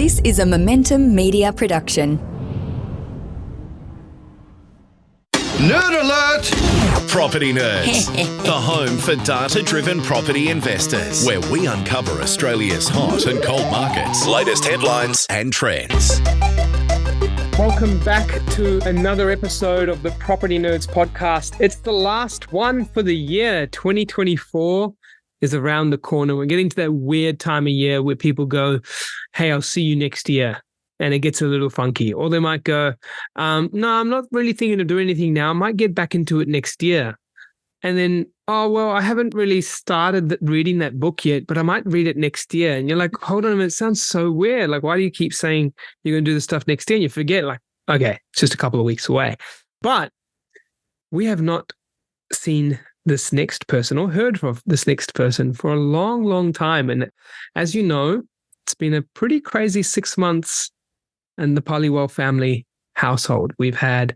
This is a Momentum Media production. Nerd alert! Property Nerds, the home for data-driven property investors, where we uncover Australia's hot and cold markets, latest headlines and trends. Welcome back to another episode of the Property Nerds podcast. It's the last one for the year. 2024 is around the corner. We're getting to that weird time of year where people go, hey, I'll see you next year. And it gets a little funky. Or they might go, no, I'm not really thinking of doing anything now. I might get back into it next year. And then, oh, well, I haven't really started reading that book yet, but I might read it next year. And you're like, hold on a minute, it sounds so weird. Like, why do you keep saying you're going to do this stuff next year? And you forget, like, okay, it's just a couple of weeks away. But we have not seen this next person or heard from this next person for a long, long time. And as you know, it's been a pretty crazy 6 months in the Paliwal family household. We've had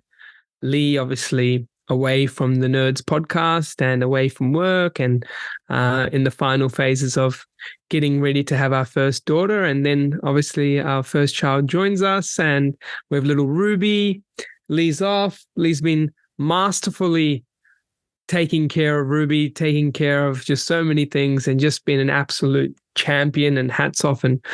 Leigh, obviously, away from the Nerds podcast and away from work and in the final phases of getting ready to have our first daughter. And then obviously our first child joins us and we have little Ruby. Leigh's off. Leigh's been masterfully taking care of Ruby, taking care of just so many things and just been an absolute champion, and hats off and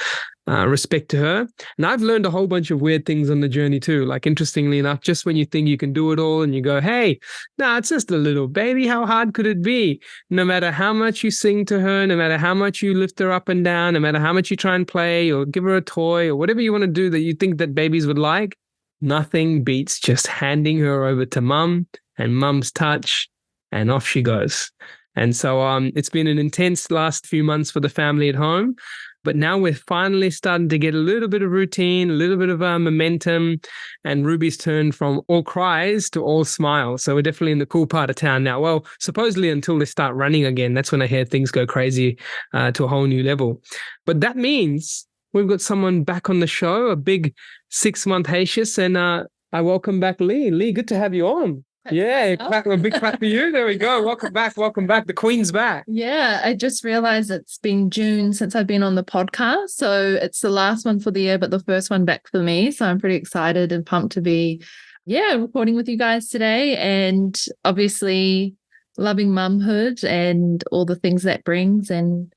respect to her. And I've learned a whole bunch of weird things on the journey too. Like, interestingly enough, just when you think you can do it all and you go, hey, no, it's just a little baby. How hard could it be? No matter how much you sing to her, no matter how much you lift her up and down, no matter how much you try and play or give her a toy or whatever you want to do that you think that babies would like, nothing beats just handing her over to mum and mum's touch and off she goes. And so it's been an intense last few months for the family at home. But now we're finally starting to get a little bit of routine, a little bit of momentum, and Ruby's turned from all cries to all smiles. So we're definitely in the cool part of town now. Well, supposedly until they start running again, that's when I hear things go crazy to a whole new level. But that means we've got someone back on the show, a big 6-month hiatus, and I welcome back Leigh. Leigh, good to have you on. Yeah, a big clap for you. There we go. Welcome back. Welcome back. The Queen's back. Yeah, I just realized it's been June since I've been on the podcast. So it's the last one for the year, but the first one back for me. So I'm pretty excited and pumped to be, recording with you guys today. And obviously loving mumhood and all the things that brings. And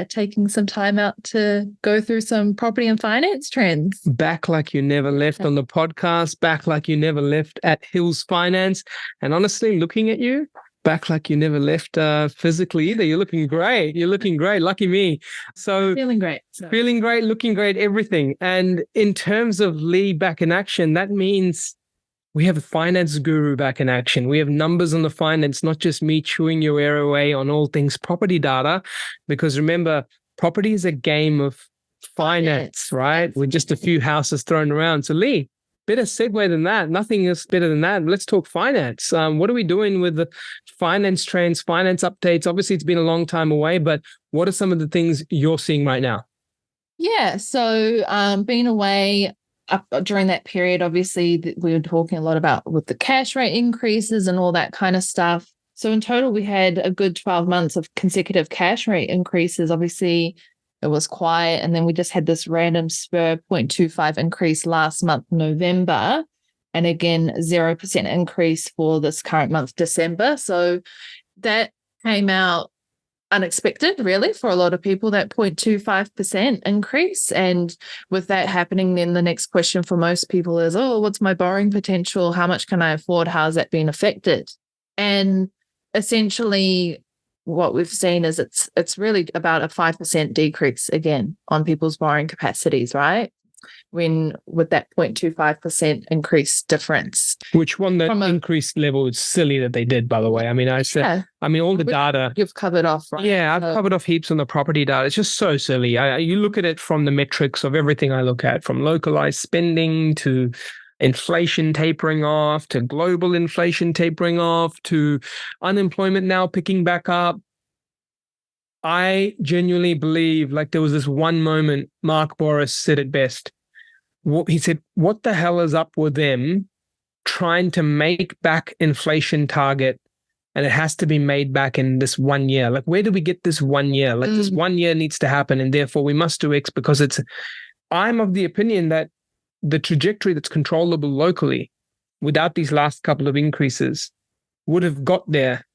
taking some time out to go through some property and finance trends. Back like you never left on the podcast, back like you never left at Hills Finance. And honestly, looking at you, back like you never left physically either. You're looking great. You're looking great. Lucky me. So feeling great. Feeling great, looking great, everything. And in terms of Leigh back in action, that means we have a finance guru back in action. We have numbers on the finance, not just me chewing your ear away on all things property data. Because remember, property is a game of finance, right? With just a few houses thrown around. So Leigh, better segue than that. Nothing is better than that. Let's talk finance. What are we doing with the finance trends, finance updates? Obviously, it's been a long time away, but what are some of the things you're seeing right now? Yeah, so being away, during that period, obviously, we were talking a lot about with the cash rate increases and all that kind of stuff. So in total, we had a good 12 months of consecutive cash rate increases. Obviously, it was quiet. And then we just had this random spur 0.25 increase last month, November. And again, 0% increase for this current month, December. So that came out unexpected, really, for a lot of people, that 0.25% increase. And with that happening, then the next question for most people is, what's my borrowing potential? How much can I afford? How has that been affected? And essentially what we've seen is it's really about a 5% decrease again on people's borrowing capacities, right? When with that 0.25% increase difference. Which one, that increased level, is silly that they did, by the way. I mean, all the data you've covered off, right? Yeah, I've covered off heaps on the property data. It's just so silly. You look at it from the metrics of everything I look at, from localized spending to inflation tapering off, to global inflation tapering off, to unemployment now picking back up. I genuinely believe, like, there was this one moment, Mark Boris said it best. He said, what the hell is up with them trying to make back inflation target, and it has to be made back in this 1 year? Like, where do we get this 1 year? Like, this 1 year needs to happen, and therefore we must do X because it's I'm of the opinion that the trajectory that's controllable locally without these last couple of increases would have got there.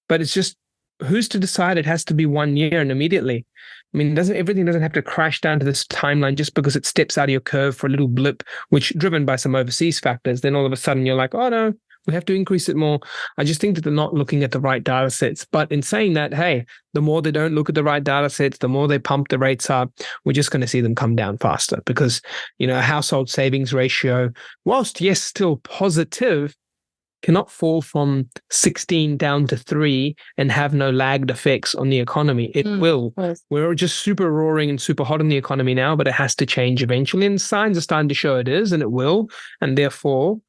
But it's just, who's to decide it has to be 1 year and immediately? I mean, everything doesn't have to crash down to this timeline just because it steps out of your curve for a little blip, which driven by some overseas factors. Then all of a sudden you're like, oh no, we have to increase it more. I just think that they're not looking at the right data sets. But in saying that, hey, the more they don't look at the right data sets, the more they pump the rates up, we're just going to see them come down faster because, a household savings ratio, whilst yes, still positive, cannot fall from 16 down to 3 and have no lagged effects on the economy. It will. Yes. We're just super roaring and super hot in the economy now, but it has to change eventually. And signs are starting to show it is, and it will. And therefore,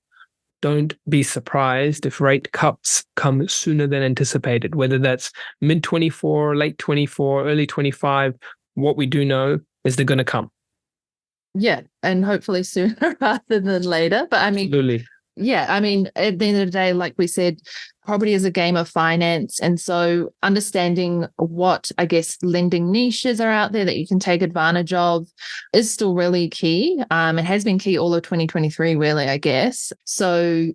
don't be surprised if rate cuts come sooner than anticipated, whether that's mid-24, late 24, early 25. What we do know is they're going to come. Yeah, and hopefully sooner rather than later. But I mean, Absolutely. yeah, I mean, at the end of the day, like we said, property is a game of finance. And so understanding what, I guess, lending niches are out there that you can take advantage of is still really key. It has been key all of 2023, really, I guess. So,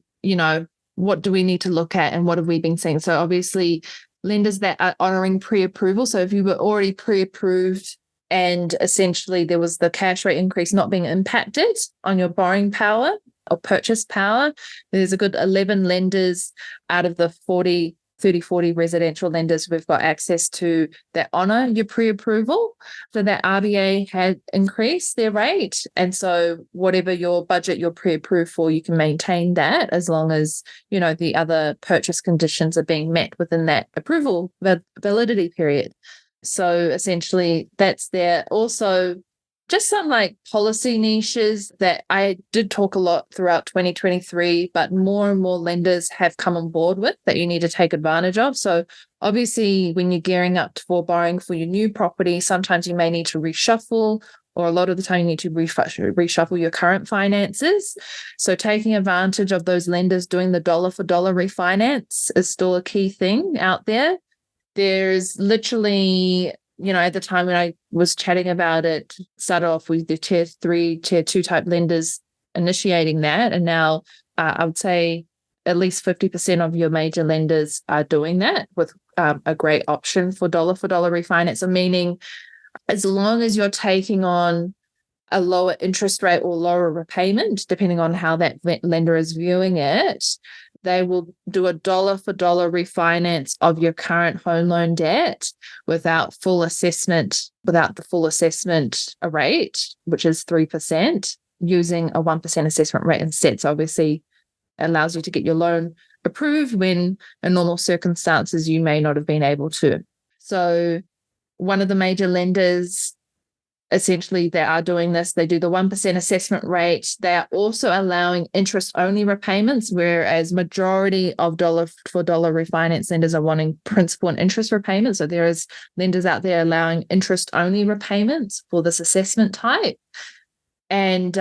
what do we need to look at and what have we been seeing? So obviously, lenders that are honoring pre-approval. So if you were already pre-approved and essentially there was the cash rate increase not being impacted on your borrowing power, or purchase power, there's a good 11 lenders out of the 40 residential lenders we've got access to that honor your pre-approval. So that RBA had increased their rate. And so whatever your budget you're pre-approved for, you can maintain that as long as, the other purchase conditions are being met within that approval validity period. So essentially that's there. Also, just some like policy niches that I did talk a lot throughout 2023, but more and more lenders have come on board with that you need to take advantage of. So obviously when you're gearing up for borrowing for your new property, sometimes you may need to reshuffle, or a lot of the time you need to reshuffle your current finances. So taking advantage of those lenders doing the dollar for dollar refinance is still a key thing out there. There's literally, at the time when I was chatting about it, started off with the tier 3, tier 2 type lenders initiating that. And now I would say at least 50% of your major lenders are doing that with a great option for dollar refinance, meaning as long as you're taking on a lower interest rate or lower repayment, depending on how that lender is viewing it, they will do a dollar for dollar refinance of your current home loan debt without the full assessment rate, which is 3%, using a 1% assessment rate instead. So obviously it allows you to get your loan approved when in normal circumstances you may not have been able to. So one of the major lenders, essentially, they are doing this. They do the 1% assessment rate. They are also allowing interest-only repayments, whereas majority of dollar for dollar refinance lenders are wanting principal and interest repayments. So there is lenders out there allowing interest-only repayments for this assessment type. And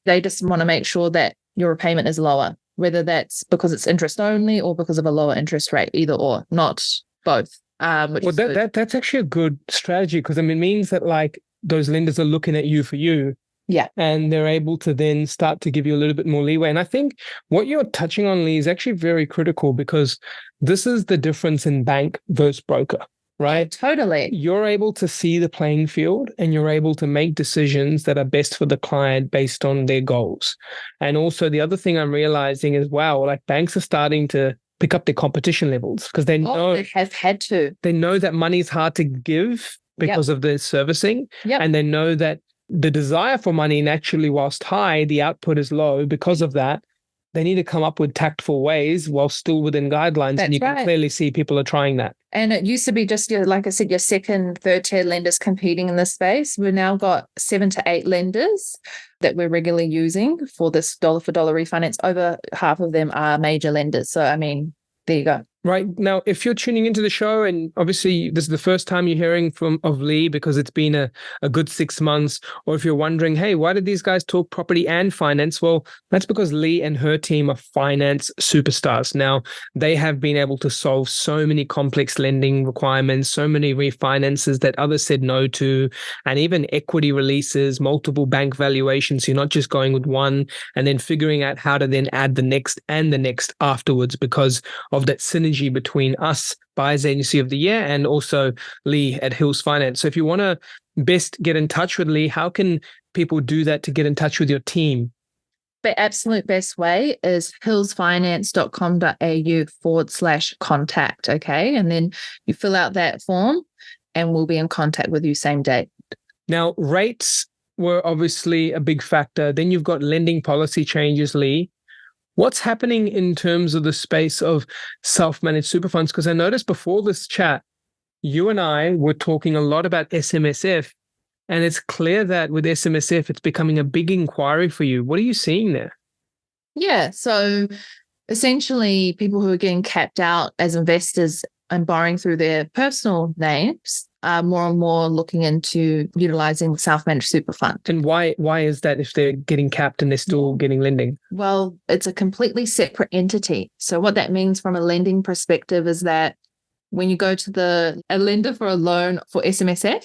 they just want to make sure that your repayment is lower, whether that's because it's interest-only or because of a lower interest rate, either or, not both. That's actually a good strategy because it means that like those lenders are looking at you for you. Yeah. And they're able to then start to give you a little bit more leeway. And I think what you're touching on, Leigh, is actually very critical because this is the difference in bank versus broker, right? Totally. You're able to see the playing field and you're able to make decisions that are best for the client based on their goals. And also the other thing I'm realizing is, wow, like banks are starting to pick up their competition levels because they know they have had to. They know that money's hard to give because of the servicing. Yep. And they know that the desire for money naturally, whilst high, the output is low. Because of that, they need to come up with tactful ways while still within guidelines. That's and you right. can clearly see people are trying that. And it used to be just like I said, your second, third tier lenders competing in this space. We've now got 7 to 8 lenders that we're regularly using for this dollar for dollar refinance. Over half of them are major lenders. So, I mean, there you go. Right. Now, if you're tuning into the show, and obviously this is the first time you're hearing of Leigh because it's been a good 6 months, or if you're wondering, hey, why did these guys talk property and finance? Well, that's because Leigh and her team are finance superstars. Now, they have been able to solve so many complex lending requirements, so many refinances that others said no to, and even equity releases, multiple bank valuations. You're not just going with one and then figuring out how to then add the next and the next afterwards because of that synergy between us, Buyers Agency of the Year, and also Leigh at Hills Finance. So if you want to best get in touch with Leigh, how can people do that to get in touch with your team? The absolute best way is hillsfinance.com.au/contact. Okay. And then you fill out that form and we'll be in contact with you same day. Now, rates were obviously a big factor. Then you've got lending policy changes, Leigh. What's happening in terms of the space of self-managed super funds? Because I noticed before this chat, you and I were talking a lot about SMSF, and it's clear that with SMSF, it's becoming a big inquiry for you. What are you seeing there? Yeah. So essentially, people who are getting capped out as investors and borrowing through their personal names are more and more looking into utilizing self-managed super fund. And why is that if they're getting capped and they're still getting lending? Well, it's a completely separate entity. So what that means from a lending perspective is that when you go to a lender for a loan for SMSF,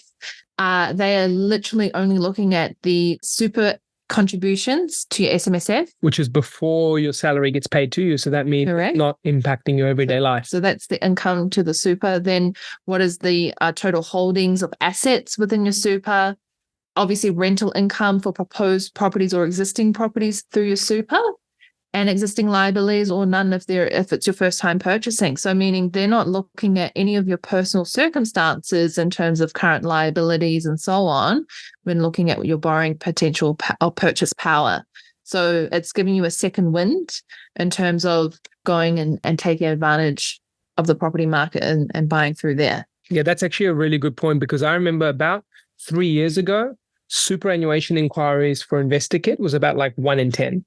they are literally only looking at the super contributions to your SMSF. Which is before your salary gets paid to you. So that means Correct. Not impacting your everyday life. So that's the income to the super. Then what is the total holdings of assets within your super? Obviously, rental income for proposed properties or existing properties through your super, and existing liabilities or none if it's your first time purchasing. So meaning they're not looking at any of your personal circumstances in terms of current liabilities and so on when looking at your borrowing potential or purchase power. So it's giving you a second wind in terms of going and taking advantage of the property market and buying through there. Yeah, that's actually a really good point because I remember about 3 years ago, superannuation inquiries for InvestorKit was about like 1 in 10.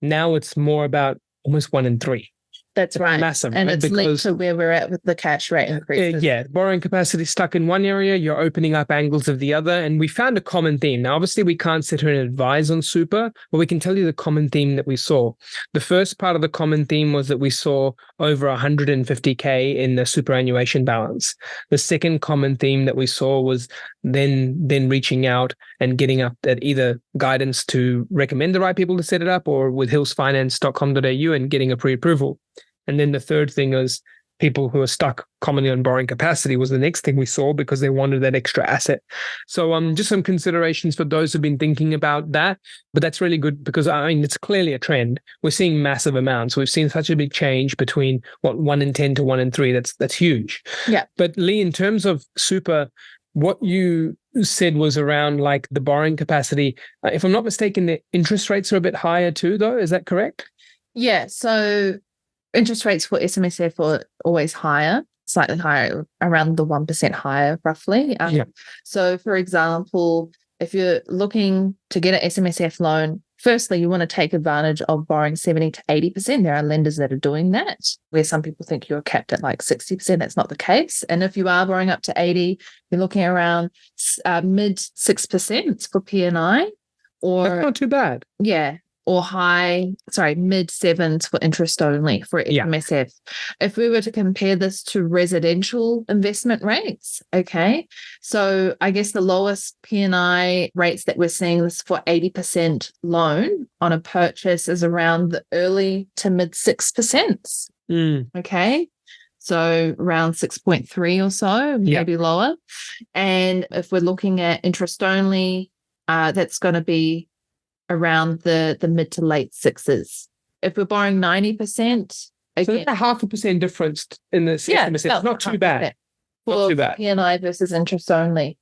Now it's more about almost 1 in 3. That's right. Massive. And right? it's linked to where we're at with the cash rate increases. Yeah, borrowing capacity stuck in one area, you're opening up angles of the other. And we found a common theme. Now, obviously, we can't sit here and advise on super, but we can tell you the common theme that we saw. The first part of the common theme was that we saw over 150K in the superannuation balance. The second common theme that we saw was then reaching out and getting up at either guidance to recommend the right people to set it up or with hillsfinance.com.au and getting a pre-approval. And then the third thing is people who are stuck commonly on borrowing capacity was the next thing we saw because they wanted that extra asset. So just some considerations for those who've been thinking about that. But that's really good because, I mean, it's clearly a trend. We're seeing massive amounts. We've seen such a big change between 1 in 10 to 1 in 3. That's huge. Yeah. But Leigh, in terms of super, what you said was around like the borrowing capacity. If I'm not mistaken, the interest rates are a bit higher too, though. Is that correct? Yeah. So interest rates for SMSF are always higher, slightly higher, around the 1% higher, roughly. So, for example, if you're looking to get an SMSF loan, firstly, you want to take advantage of borrowing 70 to 80%. There are lenders that are doing that, where some people think you're capped at like 60%. That's not the case. And if you are borrowing up to 80, you're looking around mid 6% for P&I. Or that's not too bad. Yeah. Or mid 7s for interest only for SMSF. If we were to compare this to residential investment rates, okay, so I guess the lowest P&I rates that we're seeing is for 80% loan on a purchase is around the early to mid 6%. Okay. So around 6.3 or so, maybe lower. And if we're looking at interest only, that's going to be around the mid to late 6s. If we're borrowing 90%, again, so that's a 0.5% difference in the system. It's not too bad. For P&I versus interest only.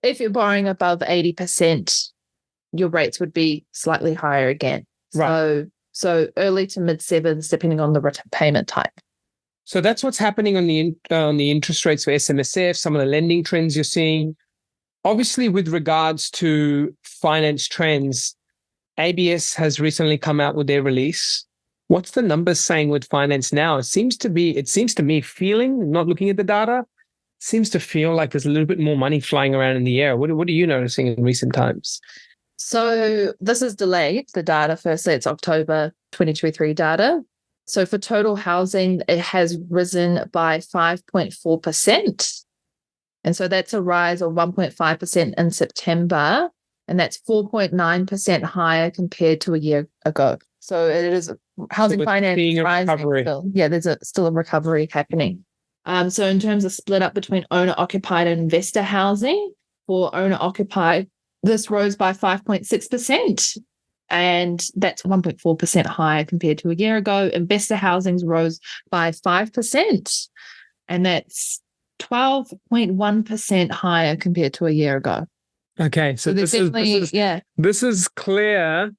If you're borrowing above 80%, your rates would be slightly higher again. Right. So early to mid 7s, depending on the repayment type. So that's what's happening on the interest rates for SMSF. Some of the lending trends you're seeing. Obviously, with regards to finance trends, ABS has recently come out with their release. What's the numbers saying with finance now? It seems to me feeling, not looking at the data, seems to feel like there's a little bit more money flying around in the air. What are you noticing in recent times? So this is delayed, the data. Firstly, it's October 2023 data. So for total housing, it has risen by 5.4%. And so that's a rise of 1.5% in September. And that's 4.9% higher compared to a year ago. So it is housing finance rising still. Yeah, there's still a recovery happening. So in terms of split up between owner-occupied and investor housing, for owner-occupied, this rose by 5.6%. And that's 1.4% higher compared to a year ago. Investor housings rose by 5%. And that's 12.1% higher compared to a year ago. Okay, so this is clear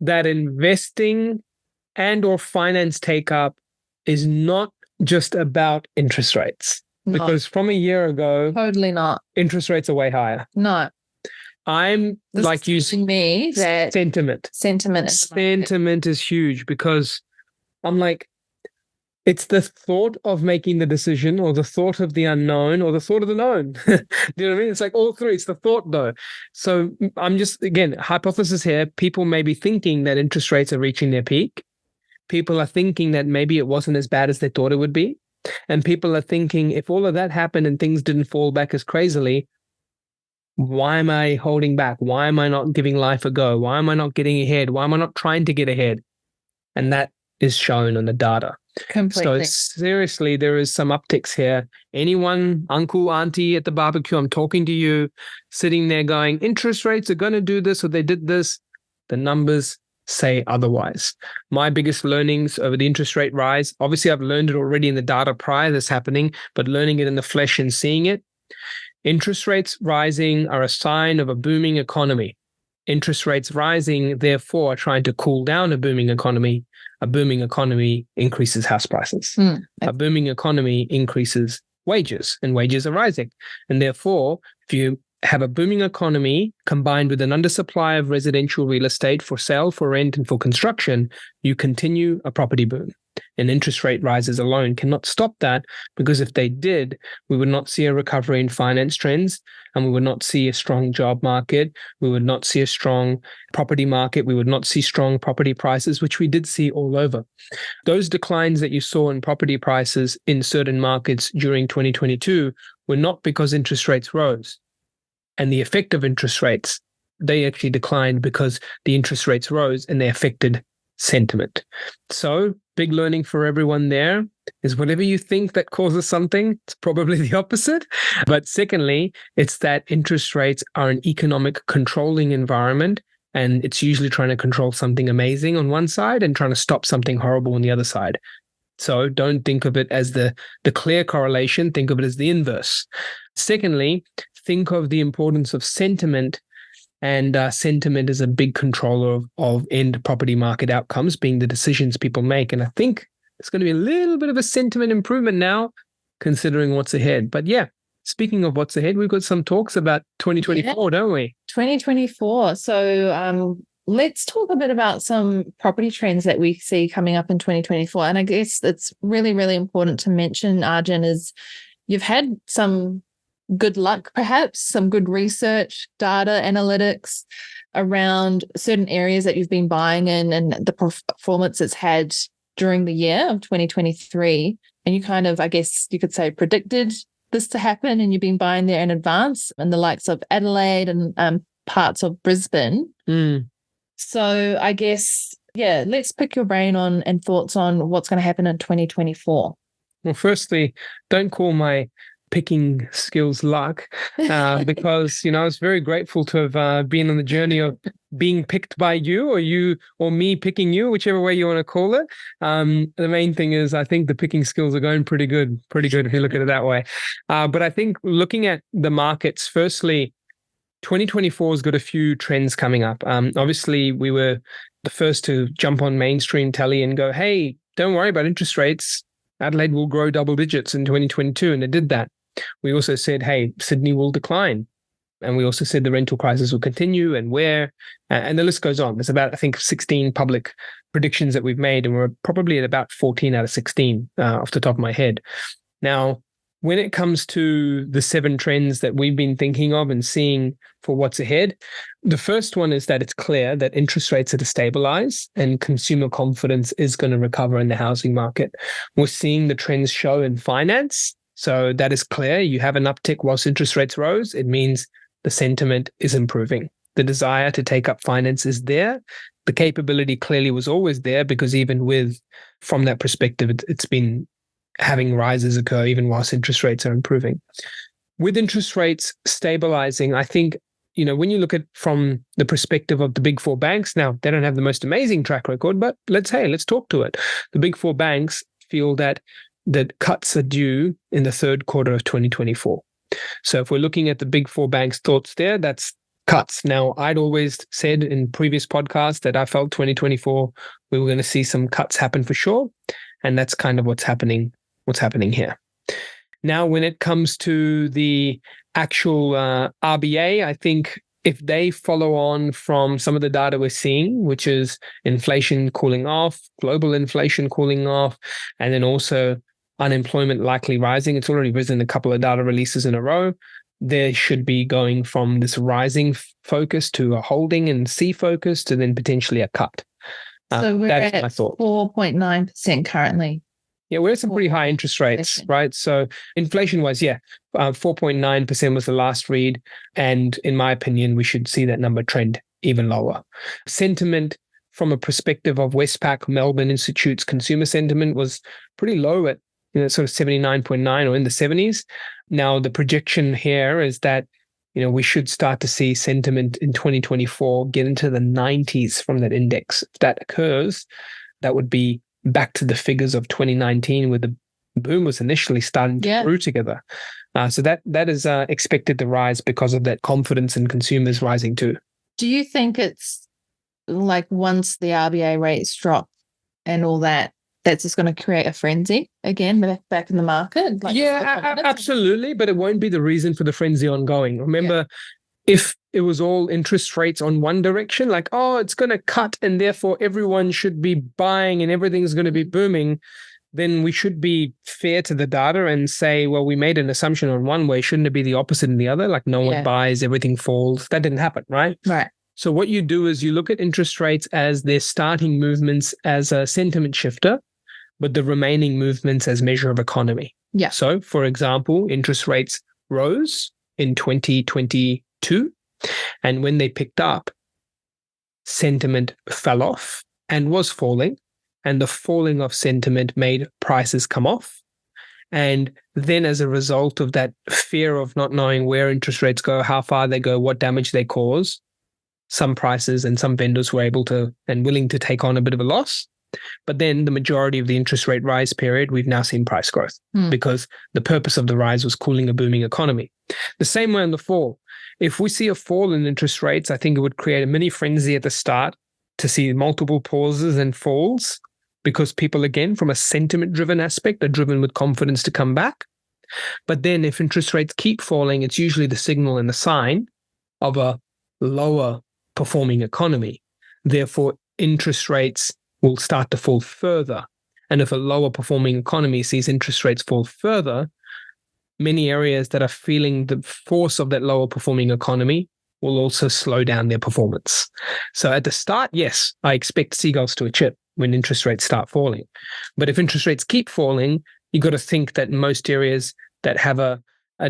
that investing and or finance take up is not just about interest rates. No. Because from a year ago, totally not. Interest rates are way higher. No. I'm this like using me that sentiment. Sentiment is huge because I'm like, it's the thought of making the decision or the thought of the unknown or the thought of the known. Do you know what I mean? It's like all three. It's the thought though. So I'm just, again, hypothesis here. People may be thinking that interest rates are reaching their peak. People are thinking that maybe it wasn't as bad as they thought it would be. And people are thinking if all of that happened and things didn't fall back as crazily, why am I holding back? Why am I not giving life a go? Why am I not getting ahead? Why am I not trying to get ahead? And that is shown on the data. Completely. So seriously, there is some upticks here. Anyone, uncle, auntie at the barbecue, I'm talking to you, sitting there going, interest rates are going to do this or they did this. The numbers say otherwise. My biggest learnings over the interest rate rise, obviously I've learned it already in the data prior this happening, but learning it in the flesh and seeing it. Interest rates rising are a sign of a booming economy. Interest rates rising, therefore, are trying to cool down a booming economy. A booming economy increases house prices. A booming economy increases wages, and wages are rising. And therefore, if you have a booming economy combined with an undersupply of residential real estate for sale, for rent, and for construction, you continue a property boom. And interest rate rises alone cannot stop that, because if they did, we would not see a recovery in finance trends, and we would not see a strong job market. We would not see a strong property market. We would not see strong property prices, which we did see all over. Those declines that you saw in property prices in certain markets during 2022 were not because interest rates rose. And the effect of interest rates, they actually declined because the interest rates rose and they affected sentiment. So big learning for everyone there is whatever you think that causes something, it's probably the opposite. But secondly, it's that interest rates are an economic controlling environment, and it's usually trying to control something amazing on one side and trying to stop something horrible on the other side. So don't think of it as the clear correlation, think of it as the inverse. Secondly, think of the importance of sentiment. And sentiment is a big controller of end property market outcomes, being the decisions people make. And I think it's going to be a little bit of a sentiment improvement now, considering what's ahead. But yeah, speaking of what's ahead, we've got some talks about 2024, don't we? 2024. So let's talk a bit about some property trends that we see coming up in 2024. And I guess it's really, really important to mention, Arjun, is you've had some good luck, perhaps some good research, data analytics around certain areas that you've been buying in and the performance it's had during the year of 2023. And you kind of, I guess you could say, predicted this to happen, and you've been buying there in advance in the likes of Adelaide and parts of Brisbane. So I guess, yeah, let's pick your brain on and thoughts on what's going to happen in 2024. Well, firstly, don't call my picking skills luck, because I was very grateful to have been on the journey of being picked by you or me picking you, whichever way you want to call it. The main thing is I think the picking skills are going pretty good if you look at it that way. But I think looking at the markets, firstly, 2024 has got a few trends coming up. Obviously, we were the first to jump on mainstream telly and go, hey, don't worry about interest rates. Adelaide will grow double digits in 2022, and it did that. We also said, hey, Sydney will decline. And we also said the rental crisis will continue and where, and the list goes on. There's about, I think, 16 public predictions that we've made, and we're probably at about 14 out of 16 off the top of my head. Now, when it comes to the 7 trends that we've been thinking of and seeing for what's ahead, the first one is that it's clear that interest rates are to stabilize and consumer confidence is going to recover in the housing market. We're seeing the trends show in finance. So that is clear. You have an uptick whilst interest rates rose. It means the sentiment is improving. The desire to take up finance is there. The capability clearly was always there, because even from that perspective, it's been having rises occur even whilst interest rates are improving. With interest rates stabilizing, I think, when you look at from the perspective of the big 4 banks, now they don't have the most amazing track record, but let's talk to it. The big 4 banks feel that cuts are due in the third quarter of 2024. So if we're looking at the big 4 banks' thoughts there, that's cuts. Now, I'd always said in previous podcasts that I felt 2024, we were going to see some cuts happen for sure. And that's kind of what's happening here. Now, when it comes to the actual RBA, I think if they follow on from some of the data we're seeing, which is inflation cooling off, global inflation cooling off, and then also unemployment likely rising, it's already risen a couple of data releases in a row. They should be going from this rising focus to a holding and C focus to then potentially a cut. So we're at 4.9% currently. Yeah, we're at some pretty high interest rates, right? So inflation-wise, 4.9% was the last read. And in my opinion, we should see that number trend even lower. Sentiment from a perspective of Westpac Melbourne Institute's consumer sentiment was pretty low at sort of 79.9 or in the 70s. Now, the projection here is that we should start to see sentiment in 2024 get into the 90s from that index. If that occurs, that would be back to the figures of 2019, where the boom was initially starting to brew together. So that is expected to rise because of that confidence in consumers rising too. Do you think it's like once the RBA rates drop and all that, that's just going to create a frenzy again back in the market? Absolutely. But it won't be the reason for the frenzy ongoing. Remember, if it was all interest rates on one direction, like, it's going to cut and therefore everyone should be buying and everything's going to be booming, then we should be fair to the data and say, well, we made an assumption on one way. Shouldn't it be the opposite in the other? Like no one buys, everything falls. That didn't happen, right? Right. So what you do is you look at interest rates as their starting movements as a sentiment shifter, but the remaining movements as measure of economy. Yeah. So, for example, interest rates rose in 2022, and when they picked up, sentiment fell off and was falling, and the falling of sentiment made prices come off. And then as a result of that fear of not knowing where interest rates go, how far they go, what damage they cause, some prices and some vendors were able to and willing to take on a bit of a loss. But then the majority of the interest rate rise period, we've now seen price growth because the purpose of the rise was cooling a booming economy. The same way on the fall. If we see a fall in interest rates, I think it would create a mini frenzy at the start to see multiple pauses and falls because people, again, from a sentiment-driven aspect, are driven with confidence to come back. But then if interest rates keep falling, it's usually the signal and the sign of a lower performing economy. Therefore, interest rates will start to fall further. And if a lower performing economy sees interest rates fall further, many areas that are feeling the force of that lower performing economy will also slow down their performance. So at the start, yes, I expect seagulls to chirp when interest rates start falling. But if interest rates keep falling, you've got to think that most areas that have a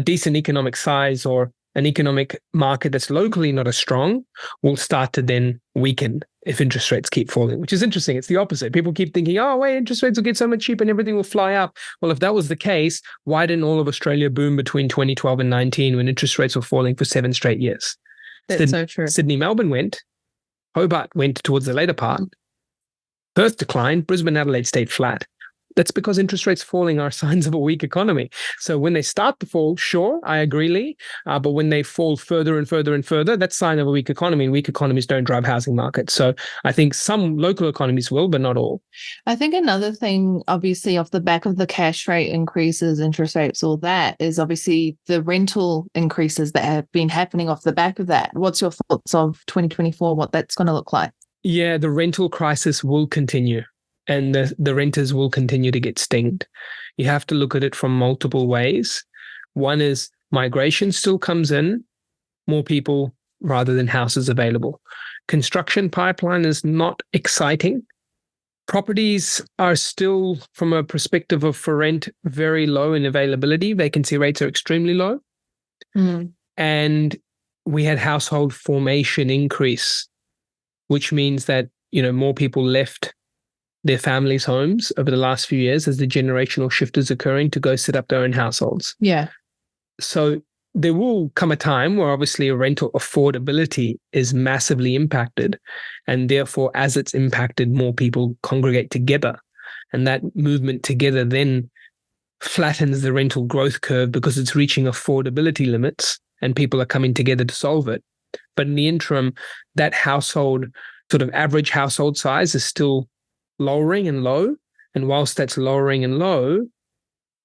decent economic size or an economic market that's locally not as strong will start to then weaken if interest rates keep falling, which is interesting. It's the opposite. People keep thinking, interest rates will get so much cheaper and everything will fly up. Well, if that was the case, why didn't all of Australia boom between 2012 and 19 when interest rates were falling for 7 straight years? That's so true. Sydney, Melbourne went. Hobart went towards the later part. Perth declined. Brisbane, Adelaide stayed flat. That's because interest rates falling are signs of a weak economy. So when they start to fall, sure, I agree, Leigh. But when they fall further and further and further, that's a sign of a weak economy. And weak economies don't drive housing markets. So I think some local economies will, but not all. I think another thing, obviously, off the back of the cash rate increases, interest rates, all that, is obviously the rental increases that have been happening off the back of that. What's your thoughts of 2024, what that's going to look like? Yeah, the rental crisis will continue, and the renters will continue to get stinged. You have to look at it from multiple ways. One is migration still comes in, more people rather than houses available. Construction pipeline is not exciting. Properties are still, from a perspective of for rent, very low in availability. Vacancy rates are extremely low. And we had household formation increase, which means that, more people left their families' homes over the last few years as the generational shift is occurring to go set up their own households. Yeah. So there will come a time where obviously a rental affordability is massively impacted. And therefore, as it's impacted, more people congregate together. And that movement together then flattens the rental growth curve because it's reaching affordability limits and people are coming together to solve it. But in the interim, that household, sort of average household size is still lowering and low. And whilst that's lowering and low,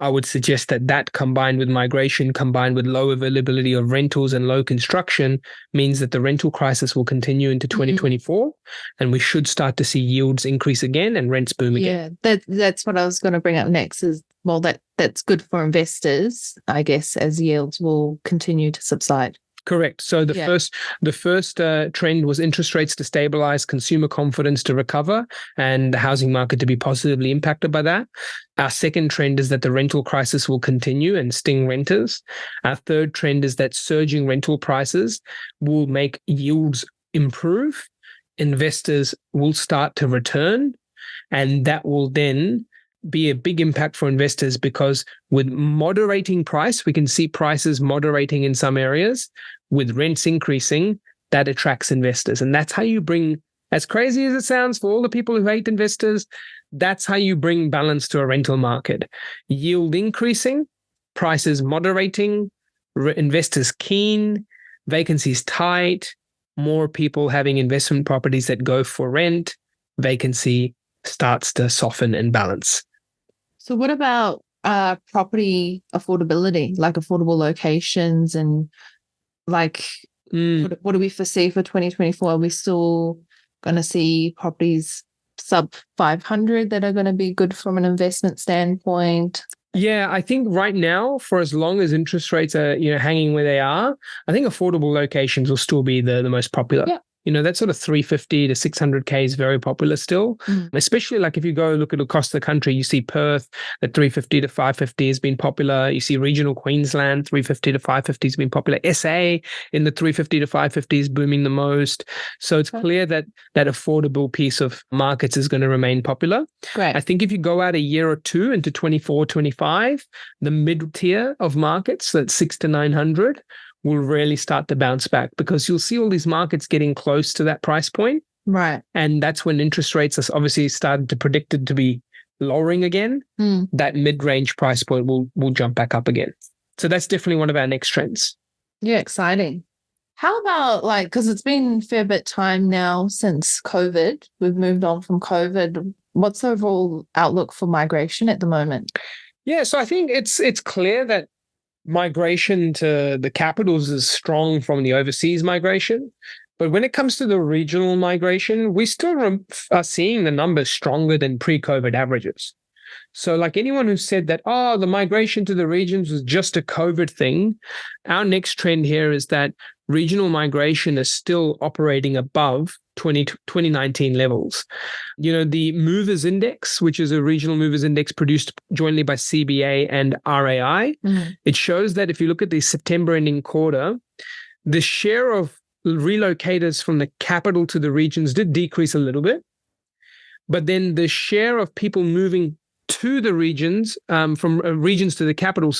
I would suggest that combined with migration, combined with low availability of rentals and low construction, means that the rental crisis will continue into 2024, and we should start to see yields increase again and rents boom again. Yeah, that's what I was going to bring up next is, well, that's good for investors, I guess, as yields will continue to subside. Correct. So the first trend was interest rates to stabilize, consumer confidence to recover, and the housing market to be positively impacted by that. Our second trend is that the rental crisis will continue and sting renters. Our third trend is that surging rental prices will make yields improve. Investors will start to return, and that will then be a big impact for investors because with moderating price, we can see prices moderating in some areas. With rents increasing, that attracts investors. And that's how you bring, as crazy as it sounds for all the people who hate investors, that's how you bring balance to a rental market. Yield increasing, prices moderating, investors keen, vacancies tight, more people having investment properties that go for rent, vacancy starts to soften and balance. So what about property affordability, like affordable locations and what do we foresee for 2024? Are we still going to see properties sub 500 that are going to be good from an investment standpoint? Yeah, I think right now, for as long as interest rates are hanging where they are, I think affordable locations will still be the most popular. Yeah. That sort of 350 to 600K is very popular still, especially like if you go look at across the country, you see Perth at 350 to 550 has been popular. You see regional Queensland, 350 to 550 has been popular. SA in the 350 to 550 is booming the most. So it's clear that affordable piece of markets is going to remain popular. Great. I think if you go out a year or two into 24, 25, the mid tier of markets, that's 6 to 900, will really start to bounce back because you'll see all these markets getting close to that price point. Right. And that's when interest rates are obviously started to predicted to be lowering again. That mid-range price point will jump back up again. So that's definitely one of our next trends. Yeah, exciting. How about because it's been a fair bit time now since COVID, we've moved on from COVID. What's the overall outlook for migration at the moment? Yeah, so I think it's clear that migration to the capitals is strong from the overseas migration. But when it comes to the regional migration, we still are seeing the numbers stronger than pre-COVID averages. So like anyone who said that, the migration to the regions was just a COVID thing, our next trend here is that regional migration is still operating above 2019 levels. The Movers Index, which is a regional movers index produced jointly by CBA and RAI, it shows that if you look at the September ending quarter, the share of relocators from the capital to the regions did decrease a little bit. But then the share of people moving to the regions, from regions to the capital,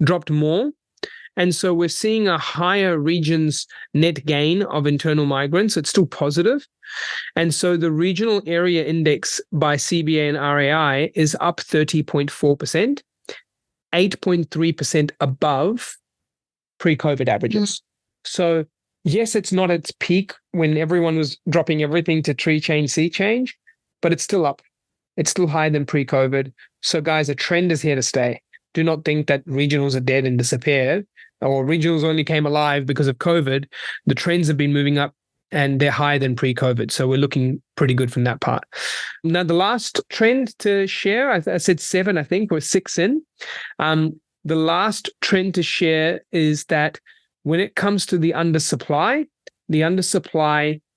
dropped more. And so we're seeing a higher regions net gain of internal migrants. It's still positive. And so the regional area index by CBA and RAI is up 30.4%, 8.3% above pre-COVID averages. So yes, it's not its peak when everyone was dropping everything to tree change, sea change, but it's still up. It's still higher than pre-COVID. So guys, a trend is here to stay. Do not think that regionals are dead and disappeared, or regionals only came alive because of COVID. The trends have been moving up and they're higher than pre-COVID. So we're looking pretty good from that part. Now, the last trend to share, I said 7, I think, we're 6 in. The last trend to share is that when it comes to the undersupply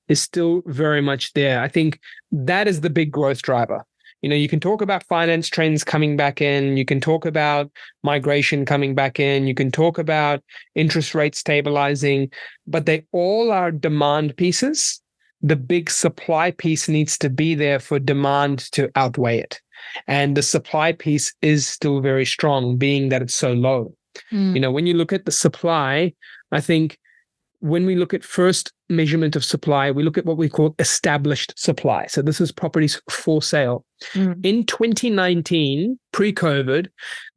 is still very much there. I think that is the big growth driver. You can talk about finance trends coming back in. You can talk about migration coming back in. You can talk about interest rates stabilizing, but they all are demand pieces. The big supply piece needs to be there for demand to outweigh it. And the supply piece is still very strong, being that it's so low. When you look at the supply, I think when we look at first measurement of supply, we look at what we call established supply. So this is properties for sale. In 2019, pre-COVID,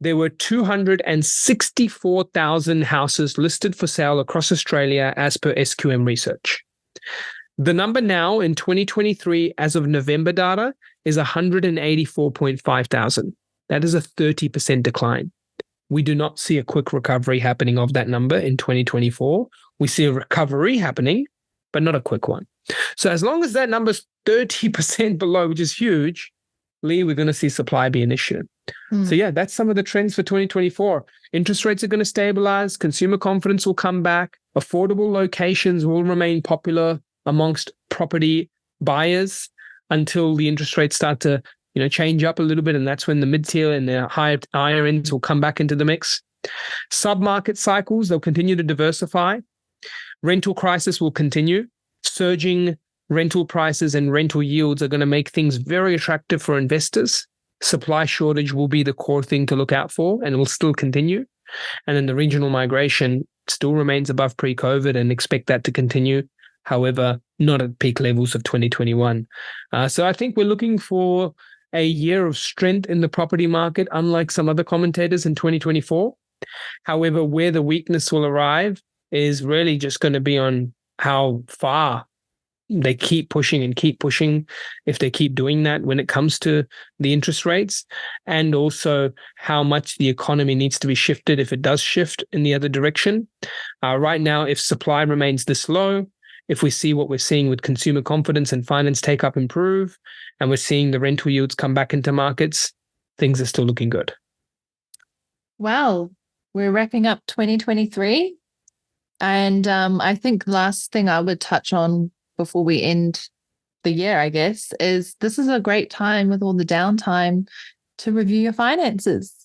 there were 264,000 houses listed for sale across Australia as per SQM research. The number now in 2023, as of November data, is 184.5 thousand. That is a 30% decline. We do not see a quick recovery happening of that number in 2024. We see a recovery happening, but not a quick one. So as long as that number's 30% below, which is huge, Leigh, we're going to see supply be an issue. So yeah, that's some of the trends for 2024. Interest rates are going to stabilize. Consumer confidence will come back. Affordable locations will remain popular amongst property buyers until the interest rates start to change up a little bit, and that's when the mid-tier and the higher ends will come back into the mix. Sub-market cycles, they'll continue to diversify. Rental crisis will continue. Surging rental prices and rental yields are going to make things very attractive for investors. Supply shortage will be the core thing to look out for, and it will still continue. And then the regional migration still remains above pre-COVID, and expect that to continue. However, not at peak levels of 2021. So I think we're looking for a year of strength in the property market, unlike some other commentators in 2024. However, where the weakness will arrive is really just going to be on how far they keep pushing, if they keep doing that when it comes to the interest rates, and also how much the economy needs to be shifted if it does shift in the other direction. Right now, if supply remains this low, if we see what we're seeing with consumer confidence and finance take-up improve, and we're seeing the rental yields come back into markets, things are still looking good. Well, we're wrapping up 2023. And I think the last thing I would touch on before we end the year, I guess, is this is a great time with all the downtime to review your finances.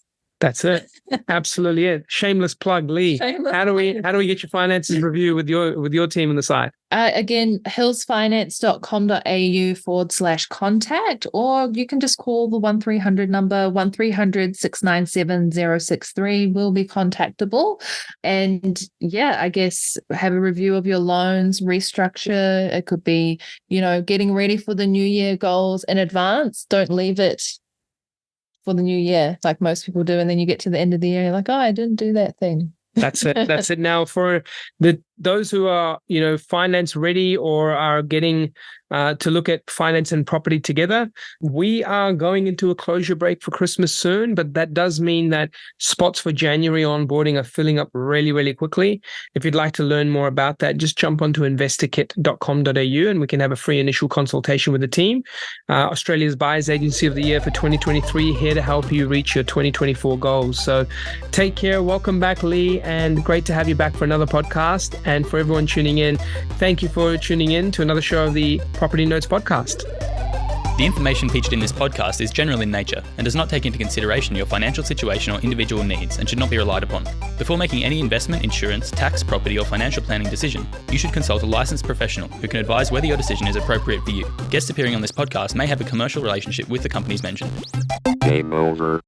That's it. Absolutely it. Shameless plug, Leigh. How do we get your finances review with your team on the side? Again, hillsfinance.com.au/contact, or you can just call the 1300 number, 1300-697-063 will be contactable. And yeah, I guess have a review of your loans, restructure. It could be, getting ready for the new year goals in advance. Don't leave it for the new year like most people do, and then you get to the end of the year, you're like, I didn't do that thing. That's it. Now, for those who are finance ready or are getting to look at finance and property together, we are going into a closure break for Christmas soon, but that does mean that spots for January onboarding are filling up really, really quickly. If you'd like to learn more about that, just jump onto investorkit.com.au and we can have a free initial consultation with the team. Australia's Buyers Agency of the Year for 2023, here to help you reach your 2024 goals. So take care. Welcome back, Leigh, and great to have you back for another podcast. And for everyone tuning in, thank you for tuning in to another show of the Property Nerds podcast. The information featured in this podcast is general in nature and does not take into consideration your financial situation or individual needs and should not be relied upon. Before making any investment, insurance, tax, property, or financial planning decision, you should consult a licensed professional who can advise whether your decision is appropriate for you. Guests appearing on this podcast may have a commercial relationship with the companies mentioned. Game over.